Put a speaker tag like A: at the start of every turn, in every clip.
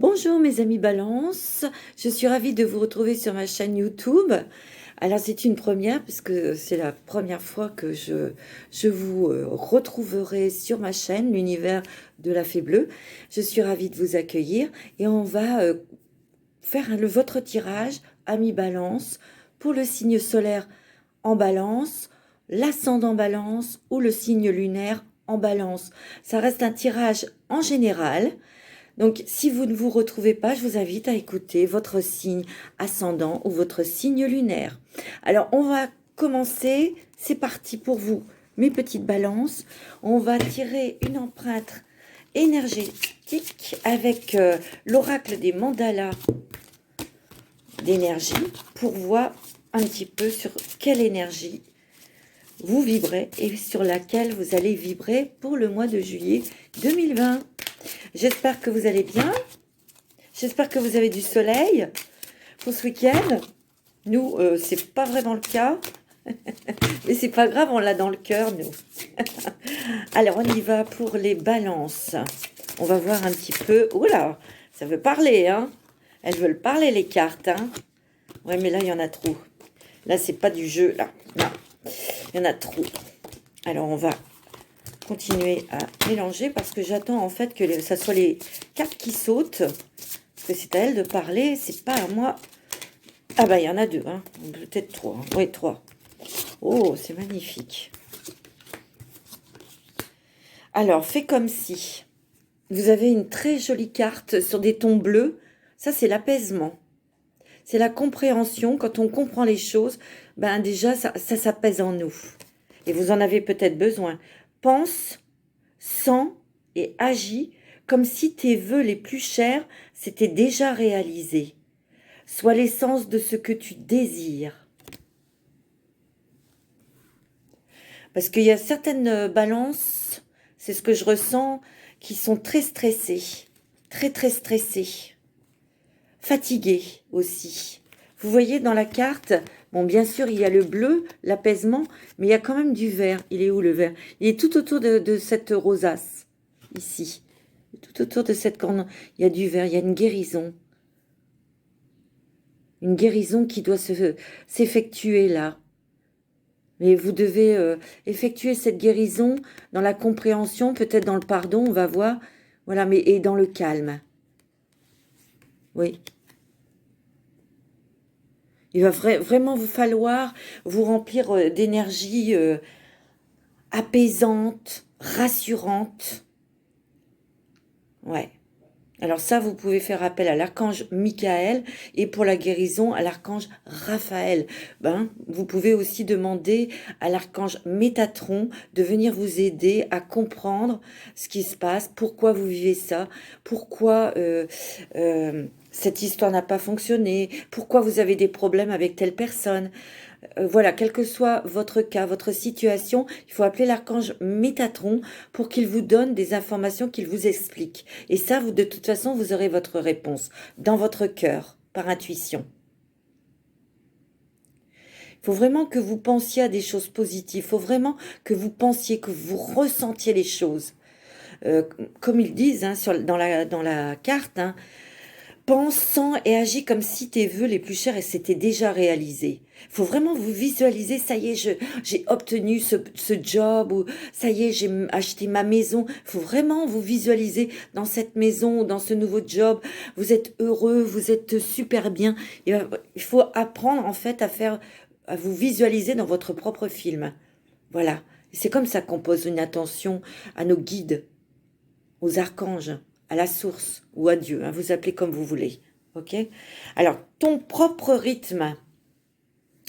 A: Bonjour mes amis Balance, je suis ravie de vous retrouver sur ma chaîne YouTube. Alors c'est une première puisque c'est la première fois que je vous retrouverai sur ma chaîne, l'univers de la Fée Bleue. Je suis ravie de vous accueillir et on va faire votre tirage, amis Balance, pour le signe solaire en Balance, l'ascendant Balance ou le signe lunaire en Balance. Ça reste un tirage en général. Donc, si vous ne vous retrouvez pas, je vous invite à écouter votre signe ascendant ou votre signe lunaire. Alors, on va commencer. C'est parti pour vous, mes petites balances. On va tirer une empreinte énergétique avec l'oracle des mandalas d'énergie pour voir un petit peu sur quelle énergie vous vibrez et sur laquelle vous allez vibrer pour le mois de juillet 2020. J'espère que vous allez bien. J'espère que vous avez du soleil pour ce week-end. Nous, c'est pas vraiment le cas. Mais c'est pas grave, on l'a dans le cœur, nous. Alors, on y va pour les balances. On va voir un petit peu. Oula, ça veut parler, hein. Elles veulent parler, les cartes, hein. Ouais, mais là, il y en a trop. Là, c'est pas du jeu, là. Non, il y en a trop. Alors, on va continuer à mélanger parce que j'attends en fait que ça soit les cartes qui sautent, parce que c'est à elles de parler, c'est pas à moi. Ah bah il y en a deux, hein. Peut-être trois, hein. Oui, trois. Oh, c'est magnifique. Alors, fais comme si vous avez une très jolie carte sur des tons bleus. Ça, c'est l'apaisement, c'est la compréhension. Quand on comprend les choses, ben déjà ça s'apaise en nous et vous en avez peut-être besoin. Pense, sens et agis comme si tes vœux les plus chers s'étaient déjà réalisés. Sois l'essence de ce que tu désires. Parce qu'il y a certaines balances, c'est ce que je ressens, qui sont très stressées, très stressées, fatiguées aussi. Vous voyez dans la carte, bon, bien sûr, il y a le bleu, l'apaisement, mais il y a quand même du vert. Il est où le vert? Il est tout autour de cette rosace, ici. Tout autour de cette corne, il y a du vert, il y a une guérison. Une guérison qui doit s'effectuer là. Mais vous devez effectuer cette guérison dans la compréhension, peut-être dans le pardon, on va voir. Voilà, mais et dans le calme. Oui. Il va vraiment vous falloir vous remplir d'énergie apaisante, rassurante. Ouais. Alors ça, vous pouvez faire appel à l'archange Michael et pour la guérison, à l'archange Raphaël. Vous pouvez aussi demander à l'archange Métatron de venir vous aider à comprendre ce qui se passe, pourquoi vous vivez ça, pourquoi cette histoire n'a pas fonctionné, pourquoi vous avez des problèmes avec telle personne. Voilà, quel que soit votre cas, votre situation, il faut appeler l'archange Métatron pour qu'il vous donne des informations, qu'il vous explique. Et ça, vous, de toute façon, vous aurez votre réponse dans votre cœur, par intuition. Il faut vraiment que vous pensiez à des choses positives. Il faut vraiment que vous pensiez, que vous ressentiez les choses. Comme ils disent hein, dans la carte, hein, pense, sens et agis comme si tes vœux les plus chers s'étaient déjà réalisés. Il faut vraiment vous visualiser, ça y est, j'ai obtenu ce job, ou ça y est, j'ai acheté ma maison. Il faut vraiment vous visualiser dans cette maison, dans ce nouveau job. Vous êtes heureux, vous êtes super bien. Il faut apprendre en fait à vous visualiser dans votre propre film. Voilà. C'est comme ça qu'on pose une attention à nos guides, aux archanges, à la source ou à Dieu, hein, vous appelez comme vous voulez, ok? Alors, ton propre rythme.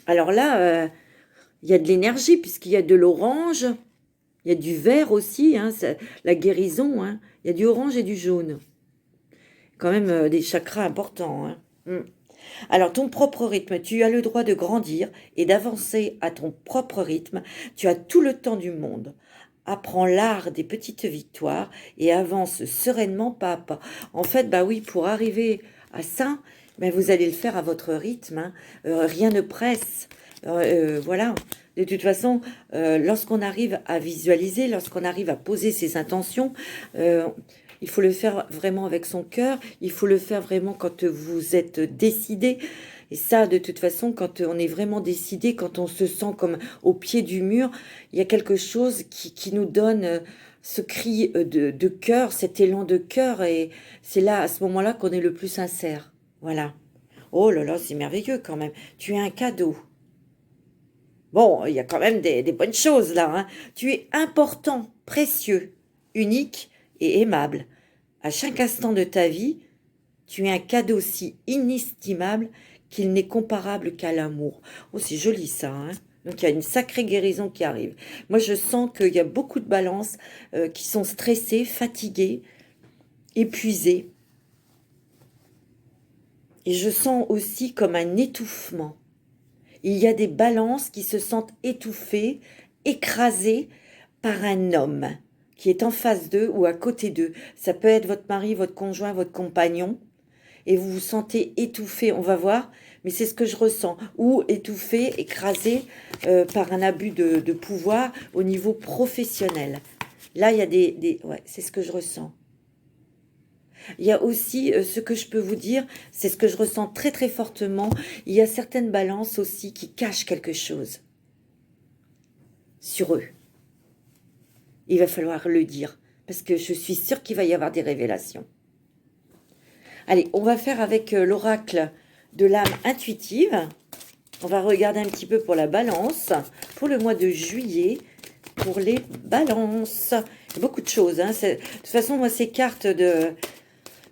A: Alors là, il y a de l'énergie puisqu'il y a de l'orange, il y a du vert aussi, hein, la guérison, hein, il y a du orange et du jaune. Quand même des chakras importants. Hein. Alors, ton propre rythme, tu as le droit de grandir et d'avancer à ton propre rythme. Tu as tout le temps du monde. Apprends l'art des petites victoires et avance sereinement pas à pas. En fait, bah oui, pour arriver à ça, vous allez le faire à votre rythme. Hein. Rien ne presse. Voilà. De toute façon, lorsqu'on arrive à visualiser, lorsqu'on arrive à poser ses intentions, il faut le faire vraiment avec son cœur, il faut le faire vraiment quand vous êtes décidé. Et ça, de toute façon, quand on est vraiment décidé, quand on se sent comme au pied du mur, il y a quelque chose qui nous donne ce cri de cœur, cet élan de cœur, et c'est là, à ce moment-là, qu'on est le plus sincère. Voilà. Oh là là, c'est merveilleux quand même. Tu es un cadeau. Bon, il y a quand même des bonnes choses là, hein. Tu es important, précieux, unique et aimable. À chaque instant de ta vie, tu es un cadeau si inestimable qu'il n'est comparable qu'à l'amour. Oh, c'est joli ça, hein. Donc il y a une sacrée guérison qui arrive. Moi, je sens qu'il y a beaucoup de balances qui sont stressées, fatiguées, épuisées. Et je sens aussi comme un étouffement. Il y a des balances qui se sentent étouffées, écrasées par un homme qui est en face d'eux ou à côté d'eux. Ça peut être votre mari, votre conjoint, votre compagnon, et vous vous sentez étouffé, on va voir, mais c'est ce que je ressens, ou étouffé, écrasé par un abus de pouvoir au niveau professionnel. Là, il y a ouais, c'est ce que je ressens. Il y a aussi ce que je peux vous dire, c'est ce que je ressens très très fortement. Il y a certaines balances aussi qui cachent quelque chose sur eux. Il va falloir le dire, parce que je suis sûre qu'il va y avoir des révélations. Allez, on va faire avec l'oracle de l'âme intuitive. On va regarder un petit peu pour la balance, pour le mois de juillet, pour les balances. Il y a beaucoup de choses, hein. De toute façon, moi, ces cartes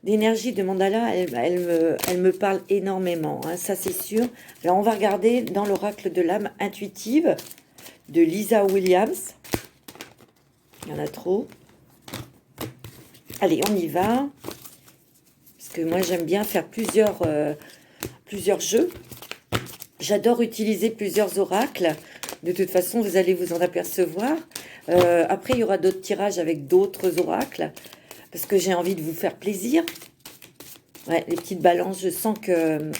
A: d'énergie de mandala, elle me parle énormément, hein, ça c'est sûr. Alors on va regarder dans l'oracle de l'âme intuitive de Lisa Williams. Il y en a trop. Allez, on y va. Parce que moi j'aime bien faire plusieurs jeux. J'adore utiliser plusieurs oracles. De toute façon, vous allez vous en apercevoir. Après, il y aura d'autres tirages avec d'autres oracles. Parce que j'ai envie de vous faire plaisir. Ouais, les petites balances, je sens que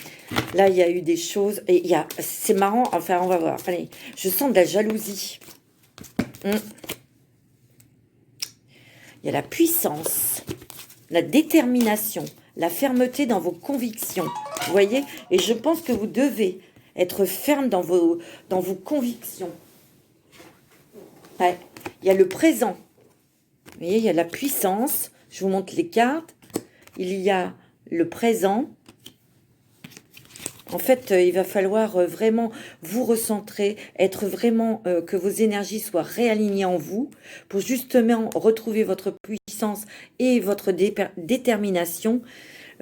A: là, il y a eu des choses. Et c'est marrant, enfin, on va voir. Allez, je sens de la jalousie. Il y a la puissance, la détermination, la fermeté dans vos convictions. Vous voyez? Et je pense que vous devez être ferme dans vos convictions. Ouais, il y a le présent. Vous voyez, il y a la puissance. Je vous montre les cartes. Il y a le présent. En fait, il va falloir vraiment vous recentrer, être vraiment que vos énergies soient réalignées en vous pour justement retrouver votre puissance et votre détermination.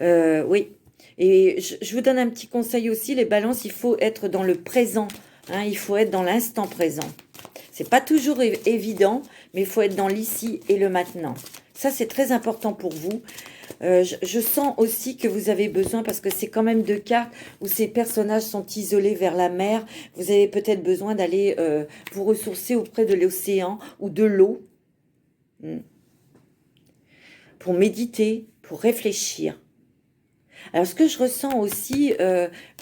A: Oui. Et je vous donne un petit conseil aussi, les balances, il faut être dans le présent. Hein, il faut être dans l'instant présent. C'est pas toujours évident, mais il faut être dans l'ici et le maintenant. Ça, c'est très important pour vous. Je sens aussi que vous avez besoin, parce que c'est quand même deux cartes où ces personnages sont isolés vers la mer. Vous avez peut-être besoin d'aller vous ressourcer auprès de l'océan ou de l'eau pour méditer, pour réfléchir. Alors, ce que je ressens aussi,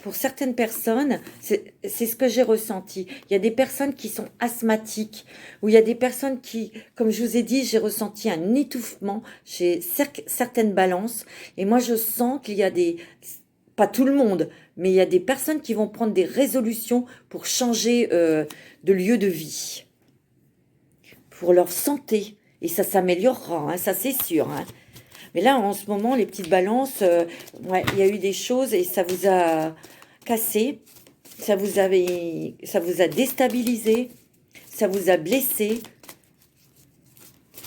A: pour certaines personnes, c'est ce que j'ai ressenti. Il y a des personnes qui sont asthmatiques, ou il y a des personnes qui, comme je vous ai dit, j'ai ressenti un étouffement chez certaines balances. Et moi, je sens qu'il y a pas tout le monde, mais il y a des personnes qui vont prendre des résolutions pour changer de lieu de vie, pour leur santé. Et ça s'améliorera, hein, ça c'est sûr, hein. Mais là, en ce moment, les petites balances, ouais, il y a eu des choses et ça vous a cassé, ça vous a déstabilisé, ça vous a blessé.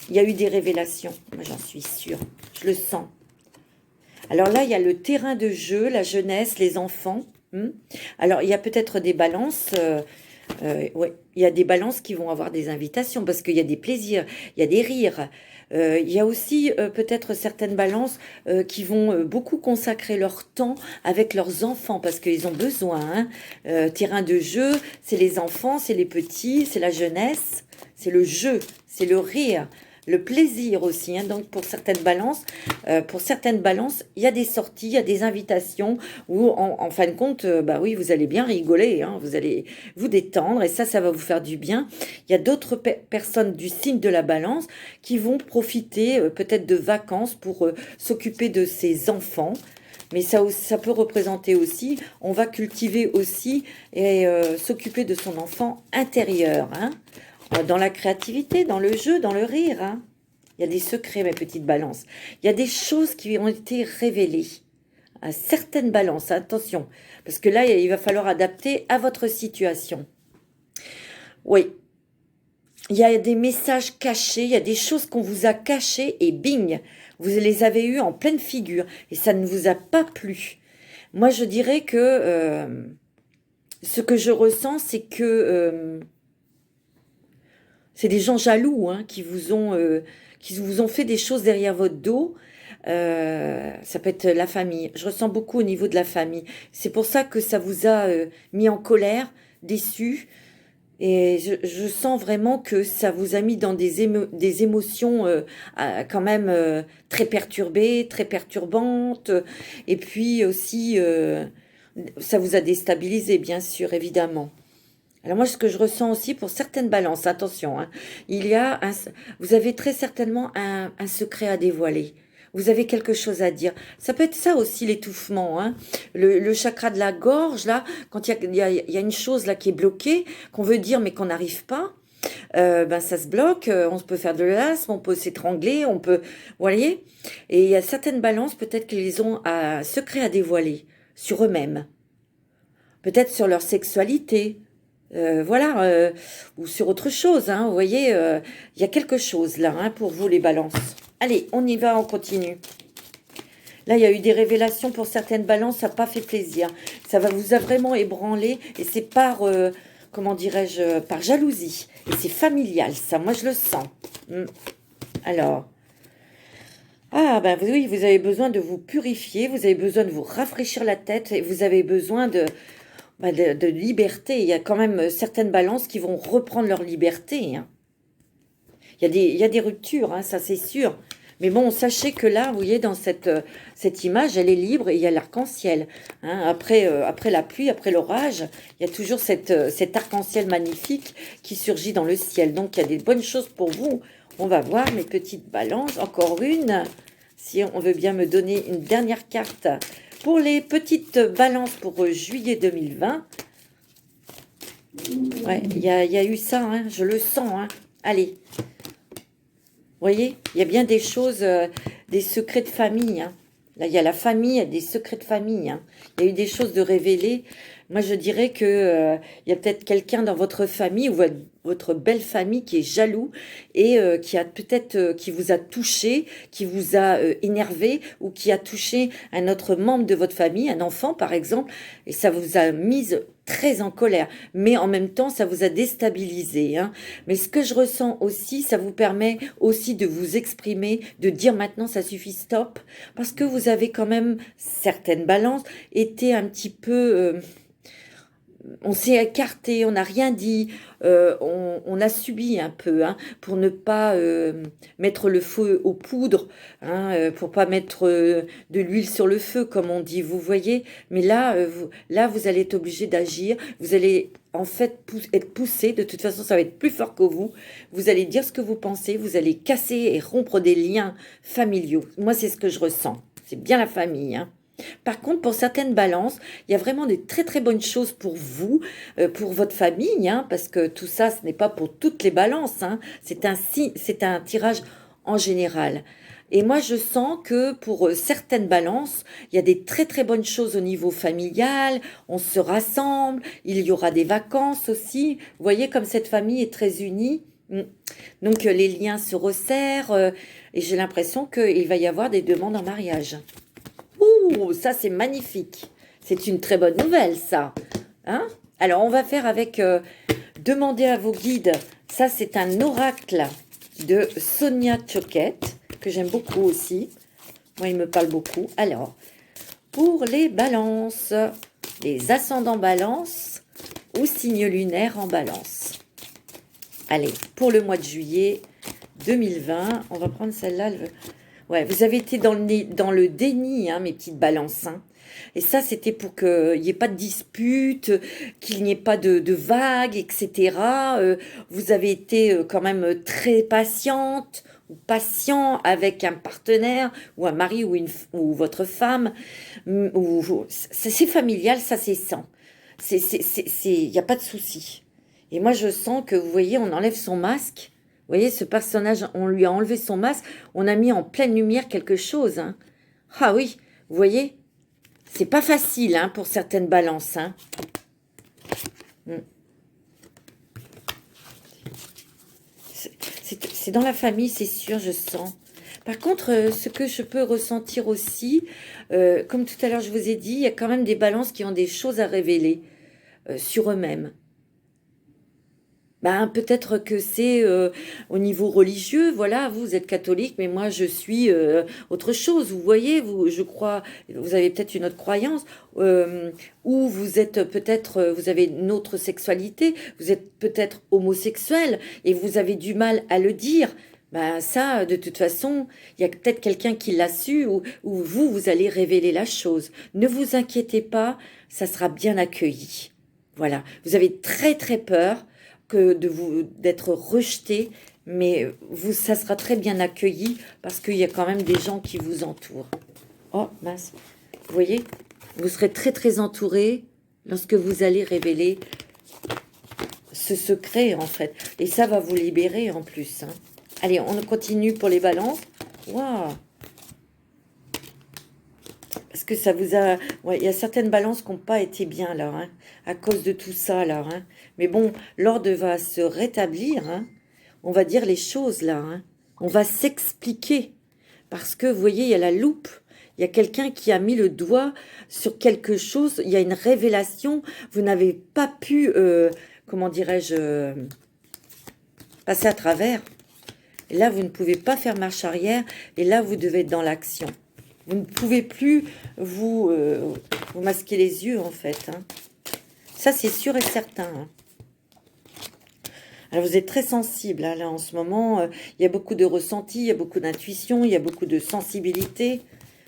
A: Il y a eu des révélations, moi j'en suis sûre, je le sens. Alors là, il y a le terrain de jeu, la jeunesse, les enfants. Alors, il y a peut-être des balances... ouais, il y a des balances qui vont avoir des invitations parce qu'il y a des plaisirs, il y a des rires. Il y a aussi peut-être certaines balances qui vont beaucoup consacrer leur temps avec leurs enfants parce qu'ils ont besoin. Hein. Terrain de jeu, c'est les enfants, c'est les petits, c'est la jeunesse, c'est le jeu, c'est le rire. le plaisir aussi, hein. Donc pour certaines balances, il y a des sorties, il y a des invitations où en fin de compte, bah oui, vous allez bien rigoler, hein, vous allez vous détendre et ça va vous faire du bien. Il y a d'autres personnes du signe de la balance qui vont profiter peut-être de vacances pour s'occuper de ses enfants. Mais ça peut représenter aussi, on va cultiver aussi et s'occuper de son enfant intérieur, hein, dans la créativité, dans le jeu, dans le rire, hein. Il y a des secrets, mes petites balances. Il y a des choses qui ont été révélées à certaines balances, attention, parce que là, il va falloir adapter à votre situation. Oui, il y a des messages cachés, il y a des choses qu'on vous a cachées et bing, vous les avez eues en pleine figure et ça ne vous a pas plu. Moi, je dirais que ce que je ressens, c'est que c'est des gens jaloux, hein, qui vous ont fait des choses derrière votre dos. Ça peut être la famille. Je ressens beaucoup au niveau de la famille. C'est pour ça que ça vous a mis en colère, déçu. Et je sens vraiment que ça vous a mis dans des émotions quand même très perturbées, très perturbantes. Et puis aussi, ça vous a déstabilisé, bien sûr, évidemment. Alors moi, ce que je ressens aussi pour certaines balances, attention, hein, vous avez très certainement un secret à dévoiler. Vous avez quelque chose à dire. Ça peut être ça aussi, l'étouffement, hein. Le chakra de la gorge, là, quand il y a une chose là qui est bloquée, qu'on veut dire mais qu'on n'arrive pas, ben ça se bloque, on peut faire de l'asthme, on peut s'étrangler, on peut... Vous voyez. Et il y a certaines balances, peut-être qu'ils ont un secret à dévoiler sur eux-mêmes. Peut-être sur leur sexualité, voilà, ou sur autre chose, hein, vous voyez, il y a quelque chose là, hein, pour vous les balances. Allez, on y va, on continue. Là, il y a eu des révélations pour certaines balances, ça n'a pas fait plaisir. Ça vous a vraiment ébranlé et c'est par, comment dirais-je, par jalousie. Et c'est familial, ça, moi je le sens. Alors, ah ben oui, vous avez besoin de vous purifier, vous avez besoin de vous rafraîchir la tête et vous avez besoin de liberté. Il y a quand même certaines balances qui vont reprendre leur liberté, hein. Il y a des ruptures, hein, ça c'est sûr. Mais bon, sachez que là, vous voyez, dans cette image, elle est libre et il y a l'arc-en-ciel, hein. Après la pluie, après l'orage, il y a toujours cet arc-en-ciel magnifique qui surgit dans le ciel. Donc, il y a des bonnes choses pour vous. On va voir mes petites balances. Encore une. Si on veut bien me donner une dernière carte pour les petites balances pour juillet 2020. Ouais, il y a eu ça, hein, je le sens, hein. Allez. Vous voyez, il y a bien des choses, des secrets de famille, hein. Là, il y a la famille, il y a des secrets de famille, hein. Il y a eu des choses de révélées. Moi, je dirais que il y a peut-être quelqu'un dans votre famille ou votre belle famille qui est jaloux et qui a peut-être qui vous a touché, qui vous a énervé ou qui a touché un autre membre de votre famille, un enfant par exemple, et ça vous a mise très en colère, mais en même temps, ça vous a déstabilisé, hein. Mais ce que je ressens aussi, ça vous permet aussi de vous exprimer, de dire maintenant ça suffit, stop, parce que vous avez quand même certaines balances été un petit peu on s'est écarté, on n'a rien dit, on a subi un peu, hein, pour ne pas mettre le feu aux poudres, hein, pour pas mettre de l'huile sur le feu, comme on dit, vous voyez. Mais là, vous allez être obligé d'agir, vous allez en fait être poussé, de toute façon ça va être plus fort que vous allez dire ce que vous pensez, vous allez casser et rompre des liens familiaux. Moi, c'est ce que je ressens, c'est bien la famille, hein. Par contre, pour certaines balances, il y a vraiment des très très bonnes choses pour vous, pour votre famille, hein, parce que tout ça, ce n'est pas pour toutes les balances, hein, c'est un tirage en général. Et moi, je sens que pour certaines balances, il y a des très très bonnes choses au niveau familial, on se rassemble, il y aura des vacances aussi. Vous voyez comme cette famille est très unie. Donc les liens se resserrent et j'ai l'impression qu'il va y avoir des demandes en mariage. Ouh, ça c'est magnifique. C'est une très bonne nouvelle, ça. Hein? Alors, on va faire avec demander à vos guides. Ça, c'est un oracle de Sonia Choquette, que j'aime beaucoup aussi. Moi, il me parle beaucoup. Alors, pour les balances, les ascendants balance ou signes lunaires en balance. Allez, pour le mois de juillet 2020. On va prendre celle-là. Ouais, vous avez été dans le déni, hein, mes petites balances. Hein. Et ça, c'était pour qu'il n'y ait pas de dispute, qu'il n'y ait pas de vagues, etc. Vous avez été quand même très patiente ou patient avec un partenaire ou un mari ou votre femme. C'est familial, ça c'est sans. Il n'y a pas de souci. Et moi, je sens que, vous voyez, on enlève son masque. Vous voyez, ce personnage, on lui a enlevé son masque, on a mis en pleine lumière quelque chose. Hein. Ah oui, vous voyez, c'est pas facile hein, pour certaines balances. Hein. C'est dans la famille, c'est sûr, je sens. Par contre, ce que je peux ressentir aussi, comme tout à l'heure je vous ai dit, il y a quand même des balances qui ont des choses à révéler sur eux-mêmes. Ben, peut-être que c'est au niveau religieux, voilà, vous êtes catholique, mais moi je suis autre chose, vous voyez, vous, je crois, vous avez peut-être une autre croyance, ou vous êtes peut-être, vous avez une autre sexualité, vous êtes peut-être homosexuel, et vous avez du mal à le dire, ben ça, de toute façon, il y a peut-être quelqu'un qui l'a su, ou vous, vous allez révéler la chose. Ne vous inquiétez pas, ça sera bien accueilli. Voilà, vous avez très très peur que d'être rejeté, mais vous, ça sera très bien accueilli parce qu'il y a quand même des gens qui vous entourent. Oh, mince. Vous voyez, vous serez très très entouré lorsque vous allez révéler ce secret, en fait. Et ça va vous libérer en plus. Hein. Allez, on continue pour les balances. Waouh! Parce que ça vous a... Ouais, il y a certaines balances qui n'ont pas été bien, là, hein, à cause de tout ça, là. Hein. Mais bon, l'ordre va se rétablir, hein. On va dire les choses, là. Hein. On va s'expliquer. Parce que, vous voyez, il y a la loupe. Il y a quelqu'un qui a mis le doigt sur quelque chose. Il y a une révélation. Vous n'avez pas pu, comment dirais-je, passer à travers. Et là, vous ne pouvez pas faire marche arrière. Et là, vous devez être dans l'action. Vous ne pouvez plus vous masquer les yeux, en fait. Hein. Ça, c'est sûr et certain. Hein. Alors, vous êtes très sensible. Hein, là, en ce moment, il y a beaucoup de ressenti, il y a beaucoup d'intuition, il y a beaucoup de sensibilité.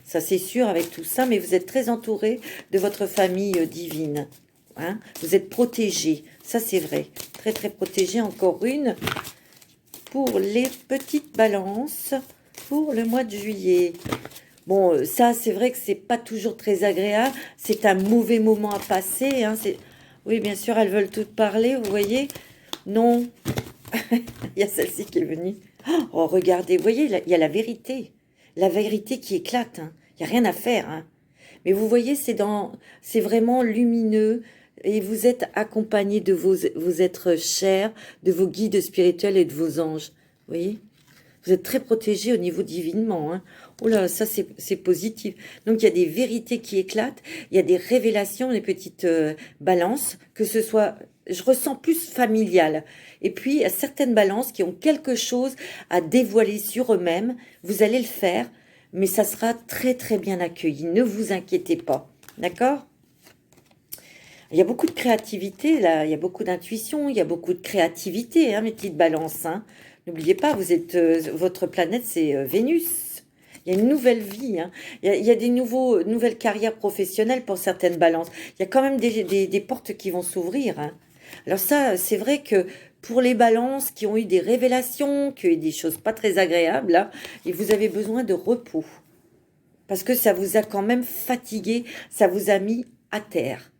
A: Ça, c'est sûr avec tout ça. Mais vous êtes très entouré de votre famille divine. Hein. Vous êtes protégé. Ça, c'est vrai. Très, très protégé. Encore une pour les petites balances pour le mois de juillet. Bon, ça, c'est vrai que c'est pas toujours très agréable. C'est un mauvais moment à passer. Hein. Oui, bien sûr, elles veulent toutes parler, vous voyez. Non. Il y a celle-ci qui est venue. Oh, regardez, vous voyez, il y a la vérité. La vérité qui éclate. Hein. Il n'y a rien à faire. Hein. Mais vous voyez, c'est vraiment lumineux. Et vous êtes accompagné de vos êtres chers, de vos guides spirituels et de vos anges. Vous voyez? Vous êtes très protégé au niveau divinement. Hein. Oh là, ça c'est positif. Donc il y a des vérités qui éclatent, il y a des révélations, les petites balances, que ce soit, je ressens plus familial. Et puis il y a certaines balances qui ont quelque chose à dévoiler sur eux-mêmes. Vous allez le faire, mais ça sera très très bien accueilli. Ne vous inquiétez pas. D'accord ? Il y a beaucoup de créativité, là, il y a beaucoup d'intuition, il y a beaucoup de créativité, hein, mes petites balances. Hein. N'oubliez pas, vous êtes, votre planète, c'est Vénus. Il y a une nouvelle vie. Hein. Il y a des nouvelles carrières professionnelles pour certaines balances. Il y a quand même des portes qui vont s'ouvrir. Hein. Alors ça, c'est vrai que pour les balances qui ont eu des révélations, qui ont eu des choses pas très agréables, là, et vous avez besoin de repos. Parce que ça vous a quand même fatigué, ça vous a mis à terre.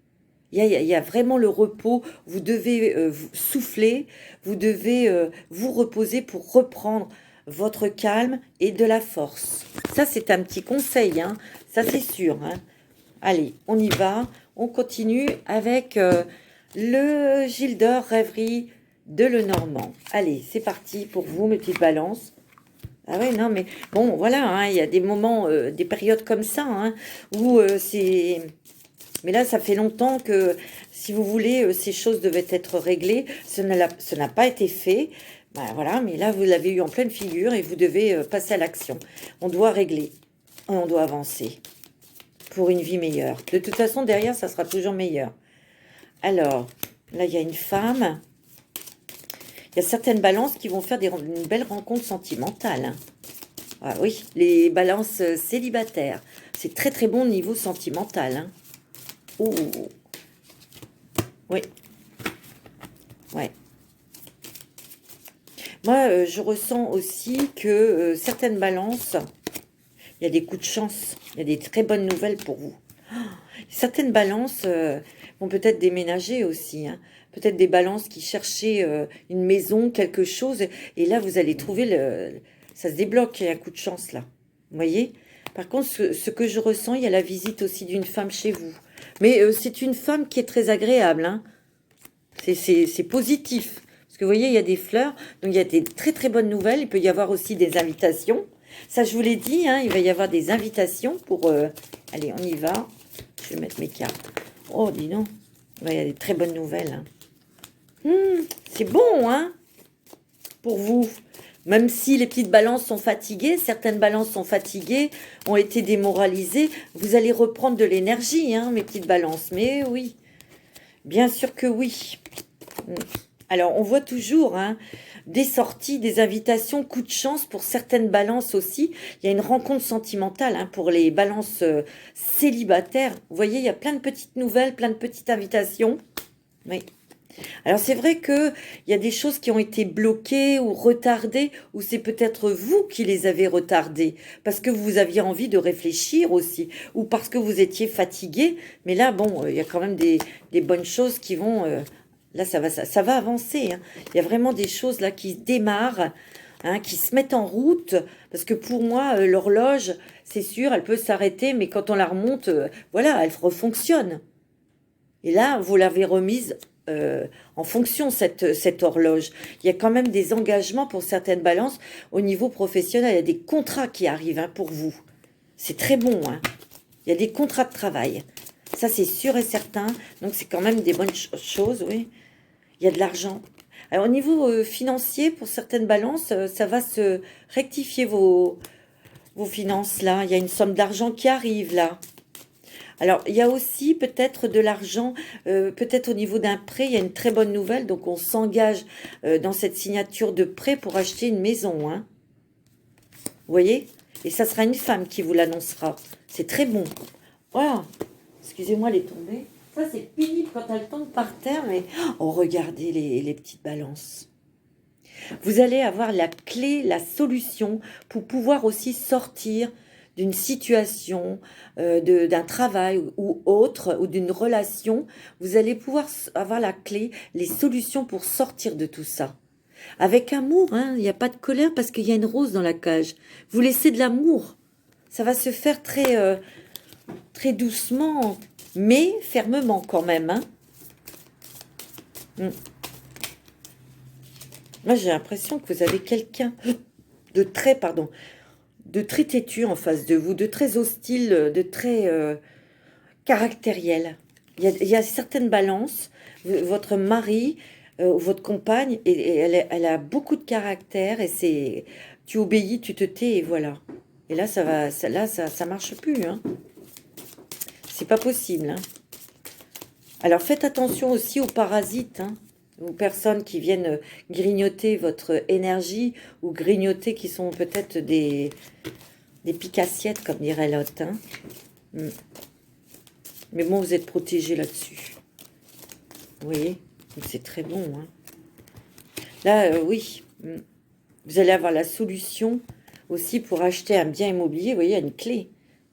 A: Il y a vraiment le repos, vous devez vous souffler, vous devez vous reposer pour reprendre votre calme et de la force. Ça, c'est un petit conseil, hein. Ça c'est sûr. Hein. Allez, on y va, on continue avec le Gildor Rêverie de Lenormand. Allez, c'est parti pour vous, mes petites balances. Ah ouais, non, mais bon, voilà, hein, il y a des moments, des périodes comme ça, hein, où c'est... Mais là, ça fait longtemps que, si vous voulez, ces choses devaient être réglées. Ce n'a pas été fait. Ben, voilà, mais là, vous l'avez eu en pleine figure et vous devez passer à l'action. On doit régler. On doit avancer pour une vie meilleure. De toute façon, derrière, ça sera toujours meilleur. Alors, là, il y a une femme. Il y a certaines balances qui vont faire une belle rencontre sentimentale. Hein. Ah oui, les balances célibataires. C'est très très bon niveau sentimental. Hein. Oh, oui, ouais. Moi, je ressens aussi que certaines balances, il y a des coups de chance. Il y a des très bonnes nouvelles pour vous. Certaines balances vont peut-être déménager aussi. Hein. Peut-être des balances qui cherchaient une maison, quelque chose. Et là, vous allez trouver ça se débloque, il y a un coup de chance là. Vous voyez? Par contre, ce que je ressens, il y a la visite aussi d'une femme chez vous. Mais c'est une femme qui est très agréable. Hein. C'est positif. Parce que vous voyez, il y a des fleurs. Donc il y a des très très bonnes nouvelles. Il peut y avoir aussi des invitations. Ça, je vous l'ai dit, hein, il va y avoir des invitations pour... allez, on y va. Je vais mettre mes cartes. Oh, dis donc. Il y a des très bonnes nouvelles. Hein. C'est bon, hein, pour vous. Même si les petites balances sont fatiguées, certaines balances sont fatiguées, ont été démoralisées, vous allez reprendre de l'énergie, hein, mes petites balances. Mais oui, bien sûr que oui. Alors, on voit toujours hein, des sorties, des invitations, coups de chance pour certaines balances aussi. Il y a une rencontre sentimentale hein, pour les balances célibataires. Vous voyez, il y a plein de petites nouvelles, plein de petites invitations. Oui. Alors, c'est vrai qu'il y a des choses qui ont été bloquées ou retardées, ou c'est peut-être vous qui les avez retardées, parce que vous aviez envie de réfléchir aussi, ou parce que vous étiez fatigué. Mais là, bon, il y a quand même des bonnes choses qui vont... là, ça va avancer. Hein. Il y a vraiment des choses là qui démarrent, hein, qui se mettent en route. Parce que pour moi, l'horloge, c'est sûr, elle peut s'arrêter, mais quand on la remonte, voilà, elle refonctionne. Et là, vous l'avez remise en fonction, cette horloge. Il y a quand même des engagements pour certaines balances au niveau professionnel. Il y a des contrats qui arrivent hein, pour vous. C'est très bon. Hein. Il y a des contrats de travail. Ça, c'est sûr et certain. Donc, c'est quand même des bonnes choses, oui. Il y a de l'argent. Alors, au niveau financier, pour certaines balances, ça va se rectifier vos finances, là. Il y a une somme d'argent qui arrive, là. Alors, il y a aussi peut-être de l'argent, peut-être au niveau d'un prêt, il y a une très bonne nouvelle. Donc, on s'engage dans cette signature de prêt pour acheter une maison. Hein. Vous voyez? Et ça sera une femme qui vous l'annoncera. C'est très bon. Voilà. Excusez-moi, elle est tombée. Ça, c'est pénible quand elle tombe par terre, mais... Oh, regardez les petites balances. Vous allez avoir la clé, la solution pour pouvoir aussi sortir d'une situation, d'un travail ou autre, ou d'une relation. Vous allez pouvoir avoir la clé, les solutions pour sortir de tout ça. Avec amour, hein, il n'y a pas de colère parce qu'il y a une rose dans la cage. Vous laissez de l'amour. Ça va se faire très, très doucement, mais fermement quand même. Hein. Moi, j'ai l'impression que vous avez quelqu'un de très, de très têtu en face de vous, de très hostile, de très caractériel. Il y a certaines balances. Votre mari ou votre compagne, et elle a beaucoup de caractère et c'est... Tu obéis, tu te tais et voilà. Et là, ça marche plus. Hein. C'est pas possible. Hein. Alors, faites attention aussi aux parasites. Hein. Aux personnes qui viennent grignoter votre énergie ou grignoter qui sont peut-être des piques-assiettes, comme dirait l'autre. Hein. Mais bon, vous êtes protégé là-dessus. Vous voyez? C'est très bon. Hein. Là, oui. Vous allez avoir la solution aussi pour acheter un bien immobilier. Vous voyez, il y a une clé.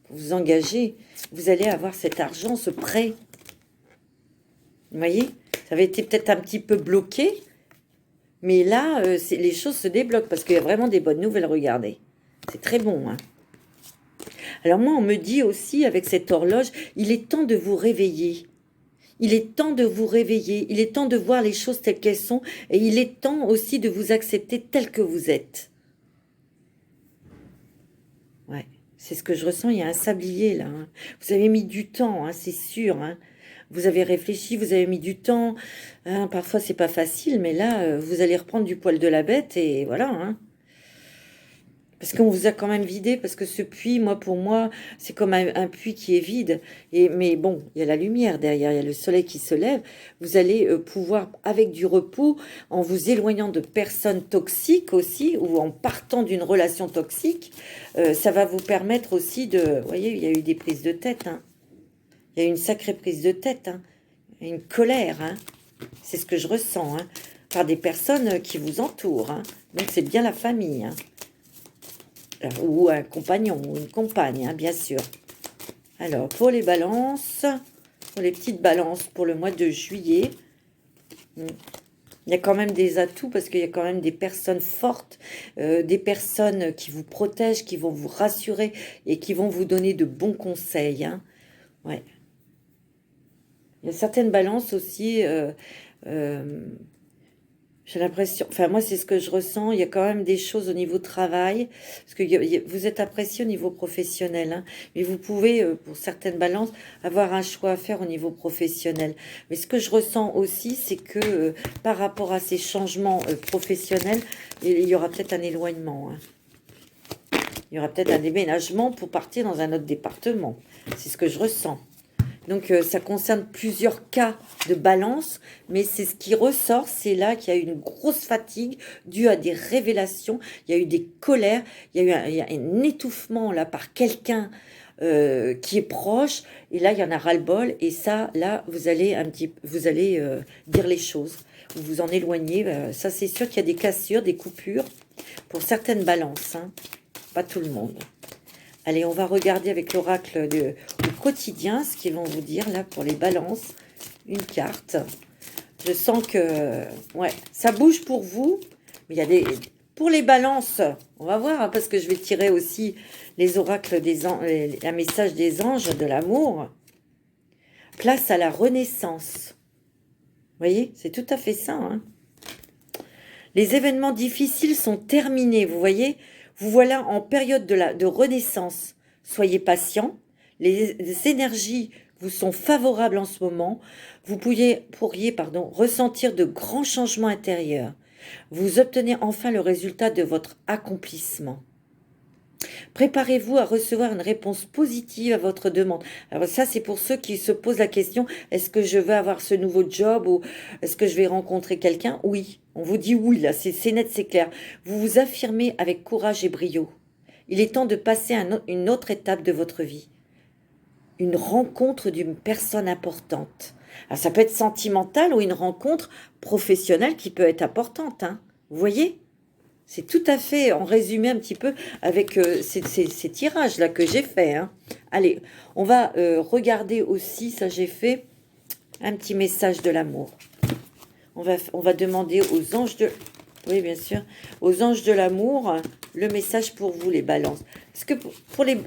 A: Pour vous engager, vous allez avoir cet argent, ce prêt. Vous voyez? Ça avait été peut-être un petit peu bloqué. Mais là, les choses se débloquent parce qu'il y a vraiment des bonnes nouvelles. Regardez. C'est très bon. Hein. Alors moi, on me dit aussi, avec cette horloge, il est temps de vous réveiller. Il est temps de vous réveiller. Il est temps de voir les choses telles qu'elles sont. Et il est temps aussi de vous accepter tel que vous êtes. Ouais, c'est ce que je ressens. Il y a un sablier là. Hein. Vous avez mis du temps, hein, c'est sûr. Hein. Vous avez réfléchi, vous avez mis du temps. Hein, parfois, c'est pas facile, mais là, vous allez reprendre du poil de la bête et voilà. Hein. Parce qu'on vous a quand même vidé, parce que ce puits, moi, pour moi, c'est comme un puits qui est vide. Mais bon, il y a la lumière derrière, il y a le soleil qui se lève. Vous allez pouvoir, avec du repos, en vous éloignant de personnes toxiques aussi, ou en partant d'une relation toxique, ça va vous permettre aussi de... Vous voyez, il y a eu des prises de tête, hein. Il y a eu une sacrée prise de tête, hein. Une colère, hein. C'est ce que je ressens, hein, par des personnes qui vous entourent, hein. Donc c'est bien la famille, hein. Ou un compagnon ou une compagne, hein, bien sûr. Alors, pour les balances, pour les petites balances pour le mois de juillet, il y a quand même des atouts parce qu'il y a quand même des personnes fortes, des personnes qui vous protègent, qui vont vous rassurer et qui vont vous donner de bons conseils, hein. Ouais. Il y a certaines balances aussi... j'ai l'impression, enfin moi c'est ce que je ressens, il y a quand même des choses au niveau travail, parce que vous êtes apprécié au niveau professionnel, hein, mais vous pouvez, pour certaines balances, avoir un choix à faire au niveau professionnel. Mais ce que je ressens aussi, c'est que par rapport à ces changements professionnels, il y aura peut-être un éloignement, hein. Il y aura peut-être un déménagement pour partir dans un autre département. C'est ce que je ressens. Donc, ça concerne plusieurs cas de balance, mais c'est ce qui ressort, c'est là qu'il y a eu une grosse fatigue due à des révélations, il y a eu des colères, il y a eu un étouffement là par quelqu'un qui est proche, et là, il y en a ras-le-bol, et ça, là, vous allez dire les choses, vous vous en éloignez, ça c'est sûr qu'il y a des cassures, des coupures, pour certaines balances, hein, pas tout le monde. Allez, on va regarder avec l'oracle du quotidien ce qu'ils vont vous dire là pour les balances. Une carte. Je sens que ouais, ça bouge pour vous. Mais il y a des... Pour les balances, on va voir, hein, parce que je vais tirer aussi les oracles des anges, un message des anges de l'amour. Place à la renaissance. Vous voyez, c'est tout à fait ça, hein. Les événements difficiles sont terminés, vous voyez. Vous voilà en période de renaissance. Soyez patient. Les énergies vous sont favorables en ce moment. Vous pourriez ressentir de grands changements intérieurs. Vous obtenez enfin le résultat de votre accomplissement. Préparez-vous à recevoir une réponse positive à votre demande. Alors ça, c'est pour ceux qui se posent la question, est-ce que je veux avoir ce nouveau job ou est-ce que je vais rencontrer quelqu'un? Oui, on vous dit oui, là, c'est net, c'est clair. Vous vous affirmez avec courage et brio. Il est temps de passer à une autre étape de votre vie. Une rencontre d'une personne importante. Alors ça peut être sentimental ou une rencontre professionnelle qui peut être importante, hein. Vous voyez ? C'est tout à fait en résumé un petit peu avec ces tirages-là que j'ai fait, hein. Allez, on va regarder aussi, ça j'ai fait, un petit message de l'amour. On va demander aux anges de... Oui, bien sûr. Aux anges de l'amour, le message pour vous, les balances. Parce que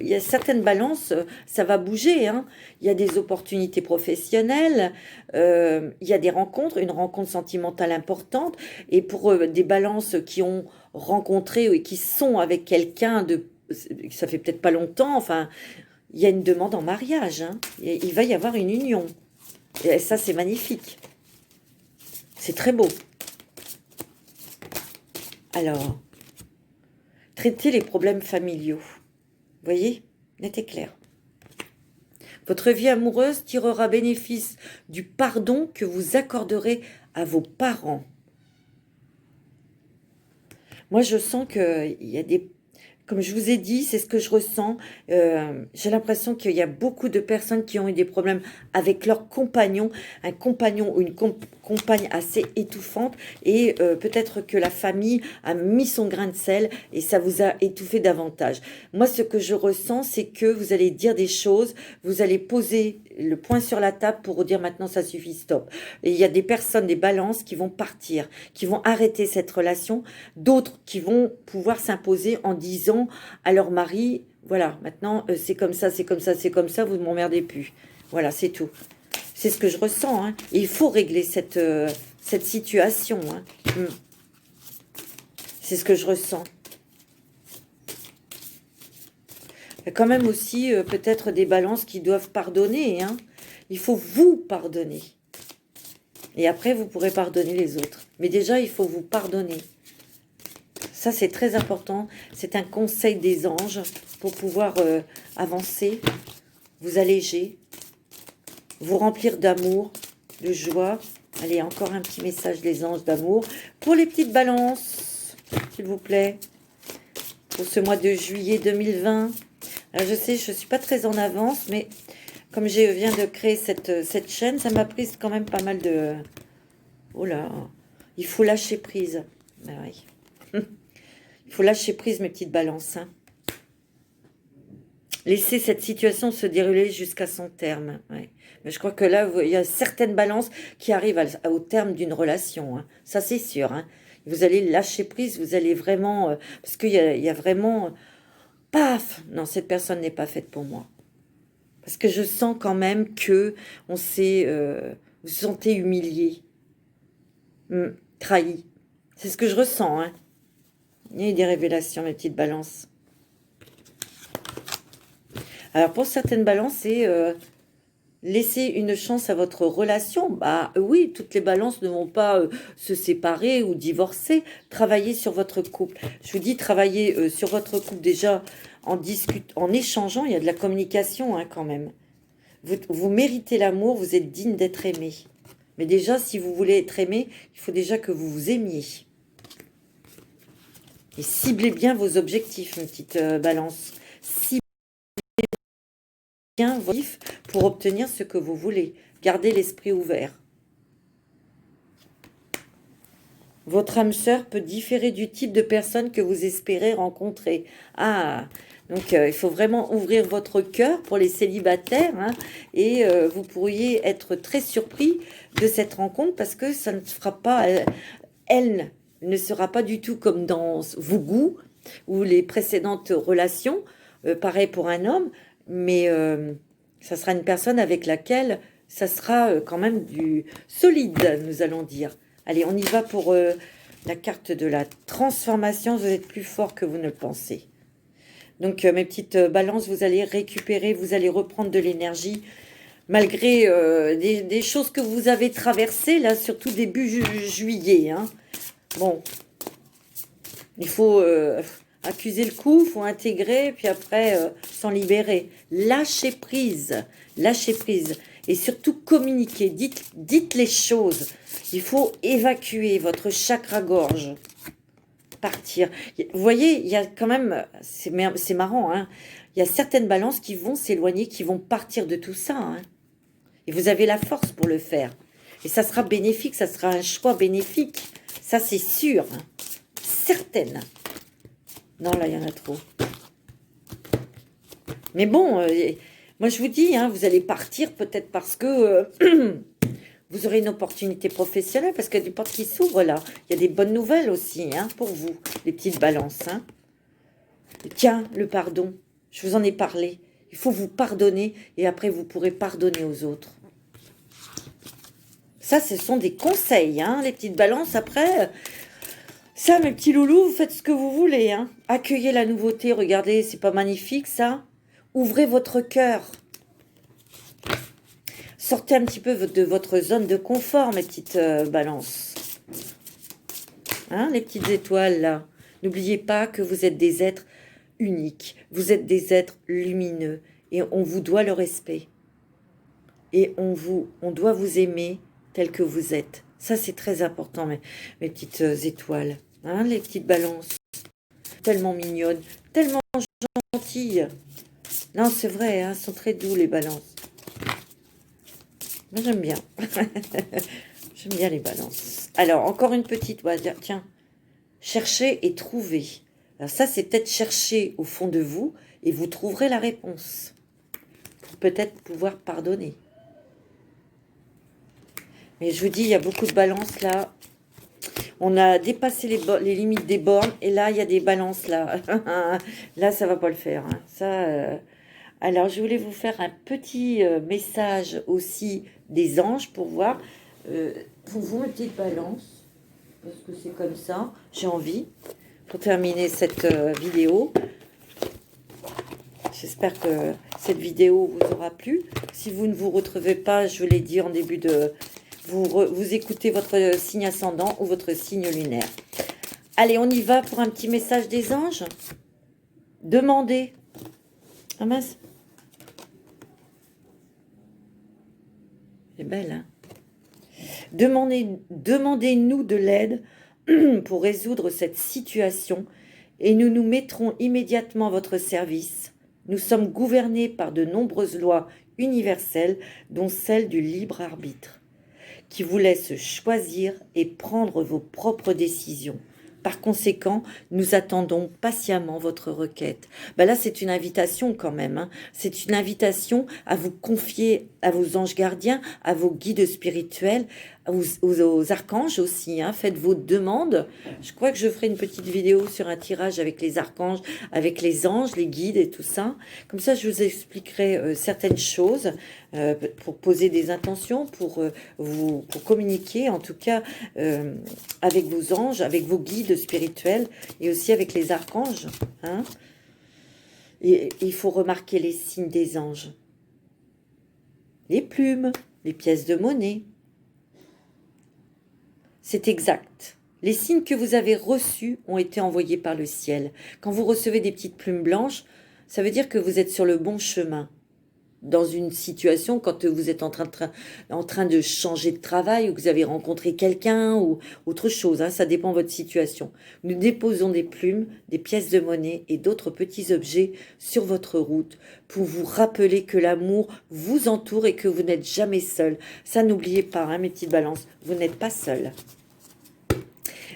A: il y a certaines balances, ça va bouger, hein. Il y a des opportunités professionnelles, il y a des rencontres, une rencontre sentimentale importante. Et pour des balances qui ont rencontré et qui sont avec quelqu'un de... Ça fait peut-être pas longtemps, enfin, il y a une demande en mariage, hein. Il va y avoir une union. Et ça, c'est magnifique. C'est très beau. Alors, traitez les problèmes familiaux. Vous voyez, net et clair. Votre vie amoureuse tirera bénéfice du pardon que vous accorderez à vos parents. Moi, je sens qu'il y a des... Comme je vous ai dit, c'est ce que je ressens. J'ai l'impression qu'il y a beaucoup de personnes qui ont eu des problèmes avec leur compagnon, un compagnon ou une compagne assez étouffante, et peut-être que la famille a mis son grain de sel et ça vous a étouffé davantage. Moi, ce que je ressens, c'est que vous allez dire des choses, vous allez poser le point sur la table pour dire maintenant ça suffit, stop. Et il y a des personnes, des balances qui vont partir, qui vont arrêter cette relation, d'autres qui vont pouvoir s'imposer en disant à leur mari, voilà, maintenant c'est comme ça, c'est comme ça, c'est comme ça, vous ne m'emmerdez plus. Voilà, c'est tout. C'est ce que je ressens, hein. Et il faut régler cette situation, hein. C'est ce que je ressens. Il y a quand même aussi peut-être des balances qui doivent pardonner, hein. Il faut vous pardonner. Et après, vous pourrez pardonner les autres. Mais déjà, il faut vous pardonner. Ça, c'est très important. C'est un conseil des anges pour pouvoir avancer, vous alléger, vous remplir d'amour, de joie. Allez, encore un petit message des anges d'amour pour les petites balances, s'il vous plaît, pour ce mois de juillet 2020. Alors, je sais, je ne suis pas très en avance, mais comme je viens de créer cette chaîne, ça m'a pris quand même pas mal de... Oh là, il faut lâcher prise. Ben oui. Il faut lâcher prise, mes petites balances. Hein. Laisser cette situation se dérouler jusqu'à son terme. Ouais. Mais je crois que là, il y a certaines balances qui arrivent au terme d'une relation. Hein. Ça, c'est sûr. Hein. Vous allez lâcher prise, vous allez vraiment... parce qu'il y a vraiment... paf! Non, cette personne n'est pas faite pour moi. Parce que je sens quand même que on s'est... vous vous sentez humilié. Trahi. C'est ce que je ressens. Hein. Il y a des révélations, mes petites balances. Alors, pour certaines balances, c'est laisser une chance à votre relation. Bah oui, toutes les balances ne vont pas se séparer ou divorcer. Travaillez sur votre couple. Je vous dis, travaillez sur votre couple déjà en échangeant. Il y a de la communication hein, quand même. Vous méritez l'amour, vous êtes digne d'être aimé. Mais déjà, si vous voulez être aimé, il faut déjà que vous vous aimiez. Et ciblez bien vos objectifs, une petite balance. Ciblez bien vos objectifs pour obtenir ce que vous voulez. Gardez l'esprit ouvert. Votre âme sœur peut différer du type de personne que vous espérez rencontrer. Ah, donc il faut vraiment ouvrir votre cœur pour les célibataires. Hein, et vous pourriez être très surpris de cette rencontre parce que ça ne fera pas... Elle ne sera pas du tout comme dans vos goûts ou les précédentes relations. Pareil pour un homme, mais ça sera une personne avec laquelle ça sera quand même du solide, nous allons dire. Allez, on y va pour la carte de la transformation. Vous êtes plus fort que vous ne le pensez. Donc, mes petites balances, vous allez récupérer, vous allez reprendre de l'énergie, malgré des choses que vous avez traversées, là, surtout début juillet. Hein. Bon, il faut accuser le coup, il faut intégrer, puis après s'en libérer. Lâchez prise, lâchez prise. Et surtout communiquer, dites les choses. Il faut évacuer votre chakra-gorge. Partir. Vous voyez, il y a quand même, c'est marrant, hein, il y a certaines balances qui vont s'éloigner, qui vont partir de tout ça. Hein. Et vous avez la force pour le faire. Et ça sera bénéfique, ça sera un choix bénéfique. Ça, c'est sûr. Hein. Certaine. Non, là, il y en a trop. Mais bon, moi, je vous dis, hein, vous allez partir peut-être parce que vous aurez une opportunité professionnelle, parce qu'il y a des portes qui s'ouvrent, là. Il y a des bonnes nouvelles aussi, hein, pour vous, les petites balances. Hein. Tiens, le pardon. Je vous en ai parlé. Il faut vous pardonner, et après, vous pourrez pardonner aux autres. Ça, ce sont des conseils, hein, les petites balances. Après, ça, mes petits loulous, vous faites ce que vous voulez. Hein. Accueillez la nouveauté. Regardez, c'est pas magnifique, ça. Ouvrez votre cœur. Sortez un petit peu de votre zone de confort, mes petites balances. Hein, les petites étoiles, là. N'oubliez pas que vous êtes des êtres uniques. Vous êtes des êtres lumineux. Et on vous doit le respect. Et on doit vous aimer tel que vous êtes. Ça, c'est très important, mes petites étoiles. Hein, les petites balances. Tellement mignonnes. Tellement gentilles. Non, c'est vrai, hein, elles sont très doux, les balances. Moi, j'aime bien. J'aime bien les balances. Alors, encore une petite. Ouais, tiens. Cherchez et trouvez. Alors ça, c'est peut-être chercher au fond de vous et vous trouverez la réponse. Pour peut-être pouvoir pardonner. Mais je vous dis, il y a beaucoup de balances là. On a dépassé les limites des bornes. Et là, il y a des balances là. Là, ça va pas le faire. Hein. Ça... Alors, je voulais vous faire un petit message aussi des anges pour voir. Pour vous, mes petites balances. Parce que c'est comme ça. J'ai envie. Pour terminer cette vidéo. J'espère que cette vidéo vous aura plu. Si vous ne vous retrouvez pas, je vous l'ai dit en début de... Vous écoutez votre signe ascendant ou votre signe lunaire. Allez, on y va pour un petit message des anges. Demandez. Ah mince. C'est belle, hein. Demandez-nous de l'aide pour résoudre cette situation et nous nous mettrons immédiatement à votre service. Nous sommes gouvernés par de nombreuses lois universelles, dont celle du libre arbitre, qui vous laisse choisir et prendre vos propres décisions. Par conséquent, nous attendons patiemment votre requête. Ben là, c'est une invitation quand même, hein. C'est une invitation à vous confier à vos anges gardiens, à vos guides spirituels, aux archanges aussi, hein. Faites vos demandes. Je crois que je ferai une petite vidéo sur un tirage avec les archanges, avec les anges, les guides et tout ça. Comme ça, je vous expliquerai certaines choses pour poser des intentions, pour communiquer, en tout cas, avec vos anges, avec vos guides spirituels et aussi avec les archanges, hein. Et il faut remarquer les signes des anges. Les plumes, les pièces de monnaie. C'est exact. Les signes que vous avez reçus ont été envoyés par le ciel. Quand vous recevez des petites plumes blanches, ça veut dire que vous êtes sur le bon chemin. Dans une situation, quand vous êtes en train de changer de travail ou que vous avez rencontré quelqu'un ou autre chose, hein, ça dépend de votre situation. Nous déposons des plumes, des pièces de monnaie et d'autres petits objets sur votre route pour vous rappeler que l'amour vous entoure et que vous n'êtes jamais seul. Ça, n'oubliez pas, hein, mes petites balances, vous n'êtes pas seul.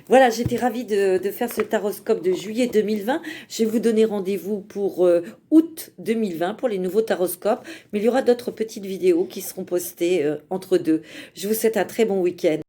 A: Voilà, j'étais ravie de faire ce taroscope de juillet 2020. Je vais vous donner rendez-vous pour août 2020 pour les nouveaux taroscopes. Mais il y aura d'autres petites vidéos qui seront postées entre deux. Je vous souhaite un très bon week-end.